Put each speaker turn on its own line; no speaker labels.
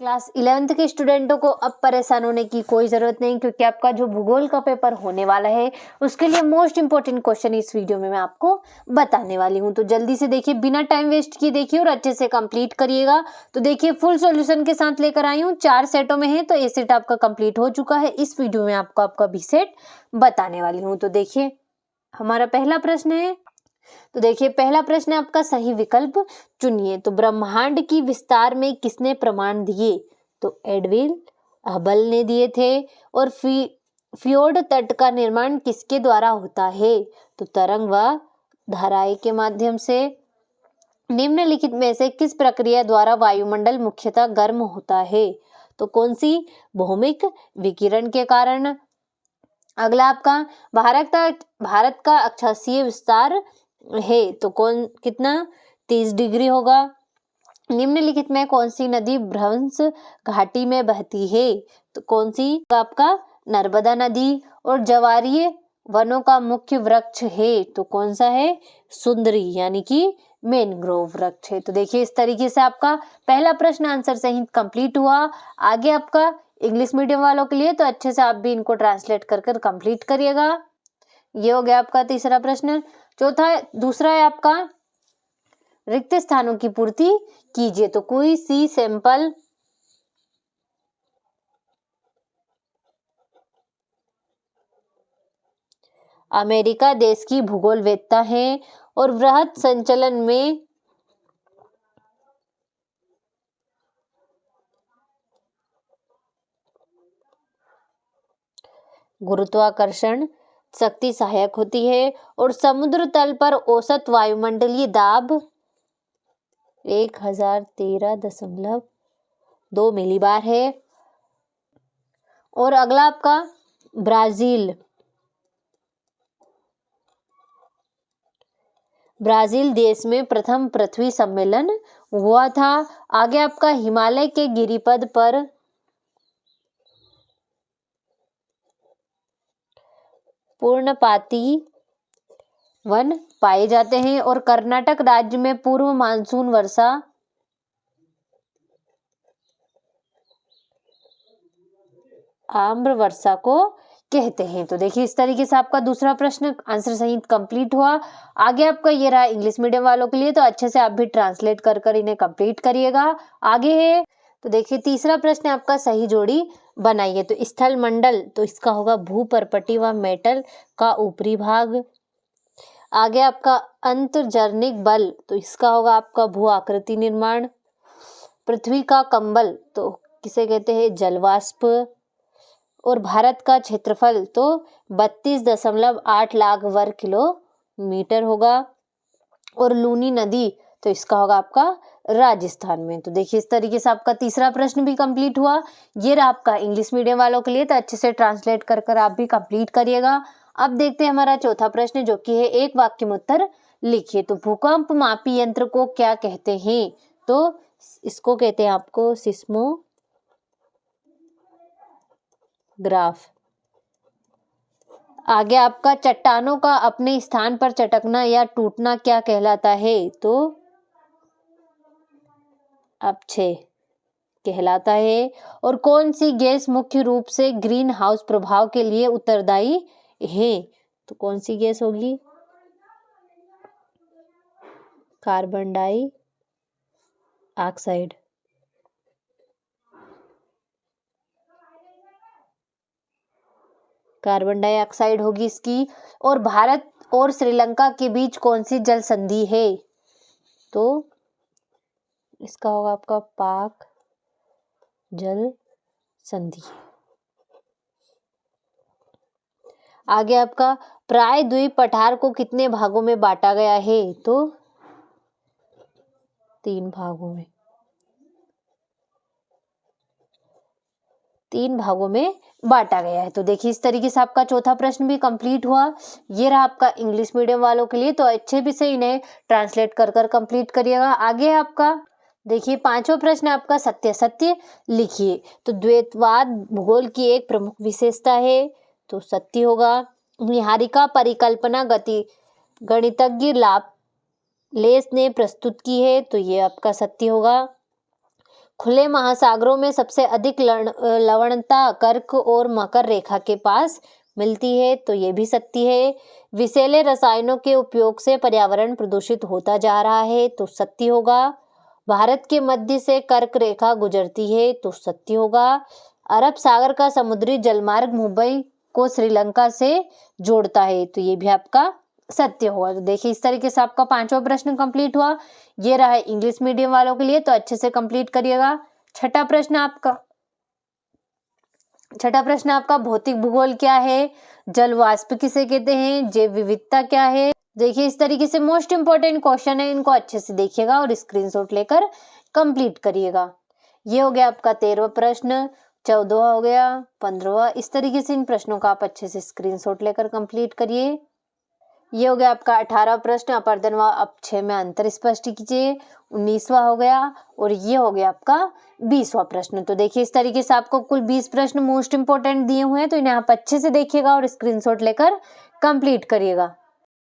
Class 11th के स्टूडेंटों को अब परेशान होने की कोई ज़रूरत नहीं, क्योंकि आपका जो भूगोल का पेपर होने वाला है उसके लिए मोस्ट इंपॉर्टेंट क्वेश्चन इस वीडियो में मैं आपको बताने वाली हूं। तो जल्दी से देखिए, बिना टाइम वेस्ट किए देखिए और अच्छे से कंप्लीट करिएगा। तो देखिए, फुल सॉल्यूशन के साथ लेकर आई हूँ, 4 सेटों में है, तो ए सेट आपका कंप्लीट हो चुका है। इस वीडियो में आपको आपका बी सेट बताने वाली हूँ। तो देखिए, हमारा पहला प्रश्न है। तो देखिए, पहला प्रश्न है आपका, सही विकल्प चुनिए। तो ब्रह्मांड की विस्तार में किसने प्रमाण दिए? तो एडविन हबल ने दिए थे। और फियोर्ड तट का निर्माण किसके द्वारा होता है? तो तरंग व धाराएं के माध्यम से। निम्नलिखित में से किस प्रक्रिया द्वारा वायुमंडल मुख्यतः गर्म होता है? तो कौन सी? भौमिक विकिरण के कारण। अगला आपका, भारत का अक्षांशीय विस्तार है, तो कितना? 30 डिग्री होगा। निम्नलिखित में कौन सी नदी भ्रंश घाटी में बहती है? तो कौन सी? आपका नर्मदा नदी। और ज्वारीय वनों का मुख्य वृक्ष है, तो कौन सा है? सुंदरी, यानी कि मैनग्रोव वृक्ष है। तो देखिए, इस तरीके से आपका पहला प्रश्न आंसर सहित कंप्लीट हुआ। आगे आपका इंग्लिश मीडियम वालों के लिए, तो अच्छे से आप भी इनको ट्रांसलेट कर कर कंप्लीट करिएगा। ये हो गया आपका तीसरा प्रश्न। दूसरा है आपका, रिक्त स्थानों की पूर्ति कीजिए। तो कोई सी सैंपल अमेरिका देश की भूगोलवेत्ता है और वृहद संचलन में गुरुत्वाकर्षण शक्ति सहायक होती है। और समुद्र तल पर औसत वायुमंडलीय दाब 1013.2 मिलीबार है। और अगला आपका, ब्राजील देश में प्रथम पृथ्वी सम्मेलन हुआ था। आगे आपका, हिमालय के गिरिपद पर पर्णपाती वन पाए जाते हैं। और कर्नाटक राज्य में पूर्व मानसून वर्षा आम्र वर्षा को कहते हैं। तो देखिए, इस तरीके से आपका दूसरा प्रश्न आंसर सहित कंप्लीट हुआ। आगे आपका ये रहा इंग्लिश मीडियम वालों के लिए, तो अच्छे से आप भी ट्रांसलेट कर कर इन्हें कंप्लीट करिएगा। आगे है, तो देखिए, तीसरा प्रश्न आपका, सही जोड़ी बनाइए। तो स्थल मंडल, तो इसका होगा भूपर्पटी व मेटल का ऊपरी भाग। आगे आपका अंतर्जनिक बल, तो इसका होगा आपका भू आकृति निर्माण। पृथ्वी का कंबल, तो किसे कहते हैं? जलवाष्प। और भारत का क्षेत्रफल, तो 32.8 लाख वर्ग किलोमीटर होगा। और लूनी नदी, तो इसका होगा आपका राजस्थान में। तो देखिए, इस तरीके से आपका तीसरा प्रश्न भी कंप्लीट हुआ। ये रहा आपका इंग्लिश मीडियम वालों के लिए, तो अच्छे से ट्रांसलेट कर कर आप भी कंप्लीट करिएगा। अब देखते हैं हमारा चौथा प्रश्न, जो कि है, एक वाक्य में उत्तर लिखिए। तो भूकंप मापी यंत्र को क्या कहते हैं? तो इसको कहते हैं आपको सिस्मोग्राफ। आगे आपका, चट्टानों का अपने स्थान पर चटकना या टूटना क्या कहलाता है? तो अपक्षय कहलाता है। और कौन सी गैस मुख्य रूप से ग्रीन हाउस प्रभाव के लिए उत्तरदायी है? तो कौन सी गैस होगी? Carbon dioxide. कार्बन डाइऑक्साइड होगी इसकी। और भारत और श्रीलंका के बीच कौन सी जल संधि है? तो इसका होगा आपका पाक जल संधि। आगे आपका, प्रायद्वीप पठार को कितने भागों में बांटा गया है? तो 3 भागों में। 3 भागों में बांटा गया है। तो देखिए, इस तरीके से आपका चौथा प्रश्न भी कंप्लीट हुआ। ये रहा आपका इंग्लिश मीडियम वालों के लिए, तो अच्छे भी से इन्हें ट्रांसलेट कर कर कंप्लीट करिएगा। आगे आपका देखिए, पांचवा प्रश्न आपका, सत्य सत्य लिखिए। तो द्वैतवाद भूगोल की एक प्रमुख विशेषता है, तो सत्य होगा। निहारिका परिकल्पना गणितज्ञ लाप्लेस ने प्रस्तुत की है, तो ये आपका सत्य होगा। खुले महासागरों में सबसे अधिक लवणता कर्क और मकर रेखा के पास मिलती है, तो ये भी सत्य है। विषैले रसायनों के उपयोग से पर्यावरण प्रदूषित होता जा रहा है, तो सत्य होगा। भारत के मध्य से कर्क रेखा गुजरती है, तो सत्य होगा। अरब सागर का समुद्री जलमार्ग मुंबई को श्रीलंका से जोड़ता है, तो ये भी आपका सत्य होगा। तो देखिए इस तरीके से आपका 5वां प्रश्न कंप्लीट हुआ। ये रहा इंग्लिश मीडियम वालों के लिए, तो अच्छे से कंप्लीट करिएगा। छठा प्रश्न आपका भौतिक भूगोल क्या है, जल वाष्प किसे कहते हैं, जैव विविधता क्या है। देखिए इस तरीके से मोस्ट इंपोर्टेंट क्वेश्चन है, इनको अच्छे से देखिएगा और स्क्रीनशॉट लेकर कंप्लीट करिएगा। ये हो गया आपका 13वां प्रश्न, 14वां हो गया, 15वां। इस तरीके से इन प्रश्नों का आप अच्छे से स्क्रीनशॉट लेकर कंप्लीट करिए। ये हो गया आपका 18वां प्रश्न, अपर्दन व अपक्षय में अंतर स्पष्ट कीजिए। 19वां हो गया और ये हो गया आपका 20वां प्रश्न। तो देखिए इस तरीके से आपको कुल 20 प्रश्न मोस्ट इंपोर्टेंट दिए हुए हैं, तो इन्हें आप अच्छे से देखिएगा और स्क्रीनशॉट लेकर कंप्लीट करिएगा।